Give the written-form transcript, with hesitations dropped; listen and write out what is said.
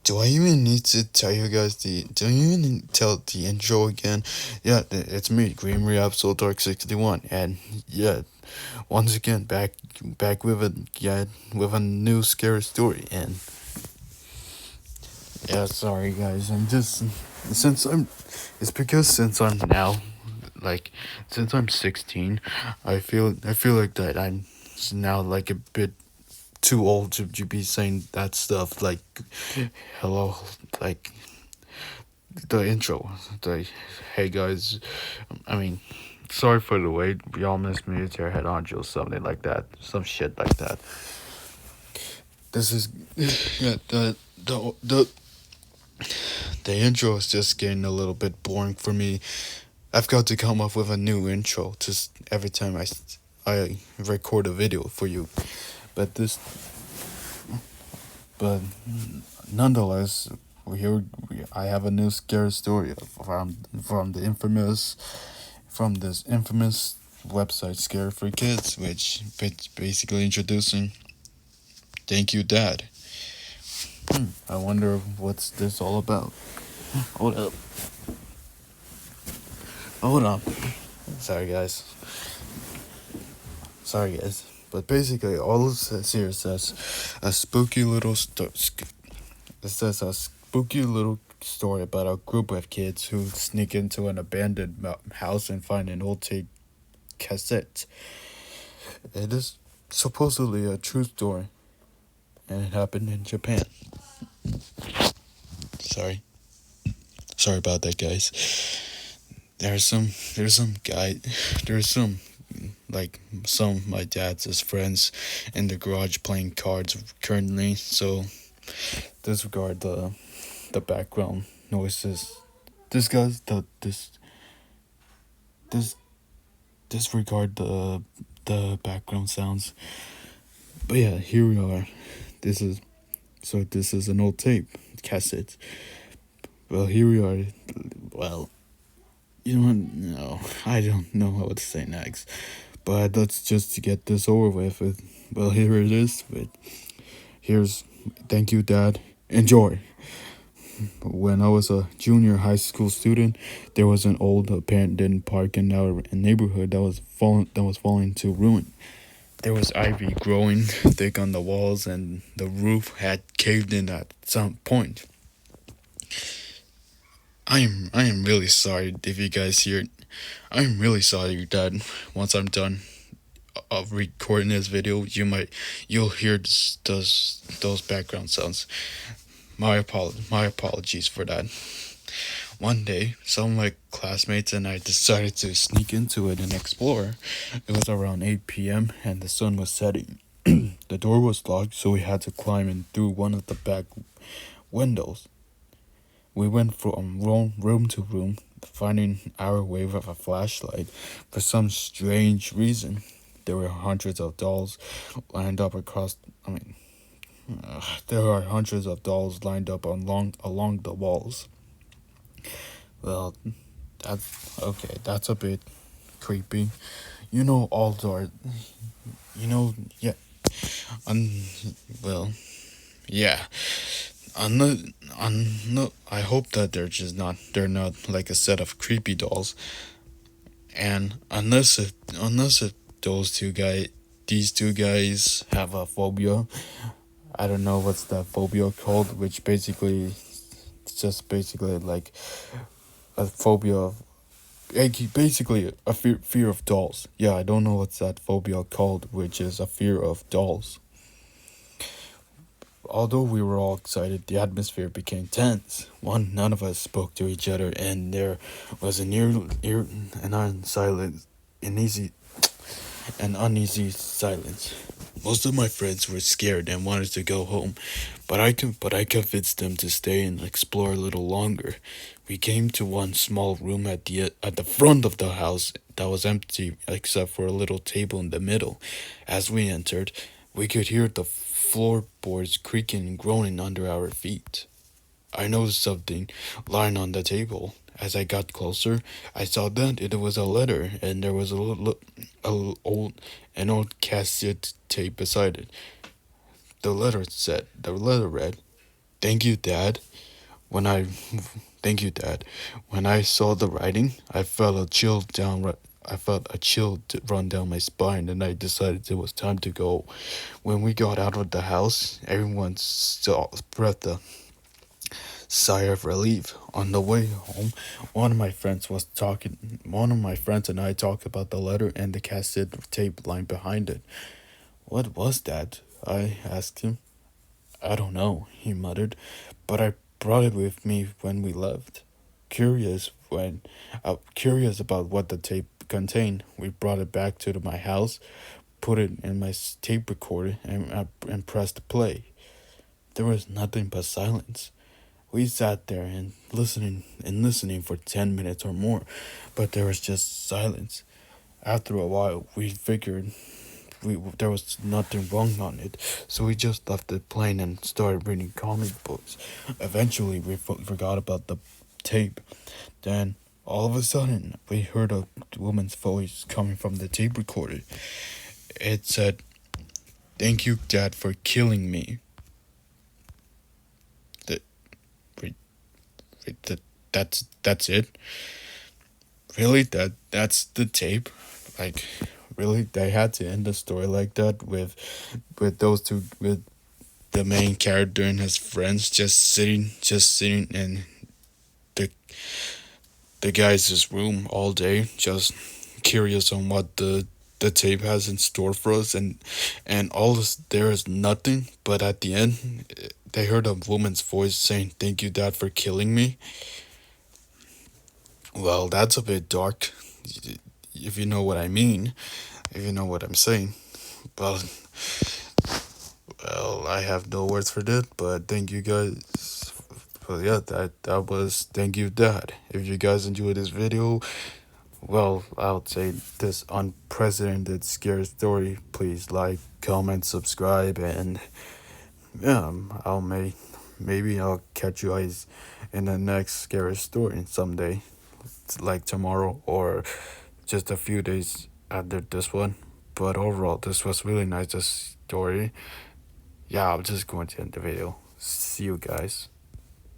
Do I even need to tell you guys do I even tell the intro again? Yeah, it's me, MegaAbsol Dark 61, and yeah, once again back with a new scary story. And yeah, sorry guys, I'm just since I'm it's because since I'm now like since I'm 16, I feel like that I'm now like a bit too old to be saying that stuff like hello, like the intro, the hey guys, I mean, sorry for the wait, we all missed me to your head on Jill, something like that, some shit like that. This is yeah, the intro is just getting a little bit boring for me. I've got to come up with a new intro just every time I record a video for you, but this but nonetheless, I have a new scary story from this infamous website Scary for Kids, which basically introducing Thank You Dad. I wonder what's this all about. Hold up. Hold on. Sorry guys. Sorry guys. But basically all it says here says a spooky little it says a spooky little story about a group of kids who sneak into an abandoned house and find an old tape cassette. It is supposedly a true story, and it happened in Japan. Sorry, sorry about that, guys. There's some like some of my dad's friends in the garage playing cards currently. So disregard the background noises. This disregard the background sounds. But yeah, here we are. This is an old tape cassette. Well, here we are. Well, you know what? No, I don't know what to say next. But let's just get this over with. Well, here it is. Here's Thank You Dad. Enjoy. When I was a junior high school student, there was an old abandoned park in our neighborhood that was falling to ruin. There was ivy growing thick on the walls, and the roof had caved in at some point. I am really sorry if you guys hear it. I'm really sorry that once I'm done of recording this video, you'll hear those background sounds. My apologies for that. One day, some of my classmates and I decided to sneak into it and explore. It was around 8 p.m. and the sun was setting. The door was locked, so we had to climb in through one of the back windows. We went from room to room, finding our way with a flashlight. For some strange reason, there were hundreds of dolls lined up across. There are hundreds of dolls lined up along the walls. Well, that's okay. That's a bit creepy. You know, all are. You know, yeah. Um, well, yeah. I hope that they're not like a set of creepy dolls. And unless these two guys have a phobia. I don't know what's that phobia called, which basically it's just basically like a phobia of basically a fear of dolls. Yeah, I don't know what's that phobia called, which is a fear of dolls. Although we were all excited, the atmosphere became tense. None of us spoke to each other, and there was an uneasy silence. Most of my friends were scared and wanted to go home, but I convinced them to stay and explore a little longer. We came to one small room at the front of the house that was empty except for a little table in the middle. As we entered, we could hear the floorboards creaking and groaning under our feet. I noticed something lying on the table. As I got closer, I saw that it was a letter, and there was an old cassette tape beside it. The letter read, thank you, Dad. When I thank you, Dad. When I saw the writing, I felt a chill run down my spine, and I decided it was time to go. When we got out of the house, everyone saw breathed a sigh of relief. On the way home, one of my friends and I talked about the letter and the cassette tape line behind it. What was that? I asked him. I don't know, he muttered, but I brought it with me when we left. Curious about what the tape contained, we brought it back to my house, put it in my tape recorder, and pressed play. There was nothing but silence. We sat there and listening for 10 minutes or more, but there was just silence. After a while, we figured there was nothing wrong on it, so we just left it playing and started reading comic books. Eventually, we forgot about the tape. Then, all of a sudden, we heard a woman's voice coming from the tape recorder. It said, "Thank you, Dad, for killing me." That, wait, that's it. Really? That's the tape? Like, really? They had to end the story like that with those two, with the main character and his friends just sitting in the the guy's room all day, just curious on what the tape has in store for us, and all this, there is nothing, but at the end they heard a woman's voice saying, "Thank you, Dad, for killing me." Well, that's a bit dark, if you know what I mean, if you know what I'm saying. Well, I have no words for that, but thank you guys. Well, yeah, that was thank you, Dad. If you guys enjoyed this video, well, I would say this unprecedented scary story, please like, comment, subscribe, and yeah, maybe I'll catch you guys in the next scary story someday, like tomorrow or just a few days after this one. But overall, this was really nice, this story. Yeah, I'm just going to end the video. See you guys.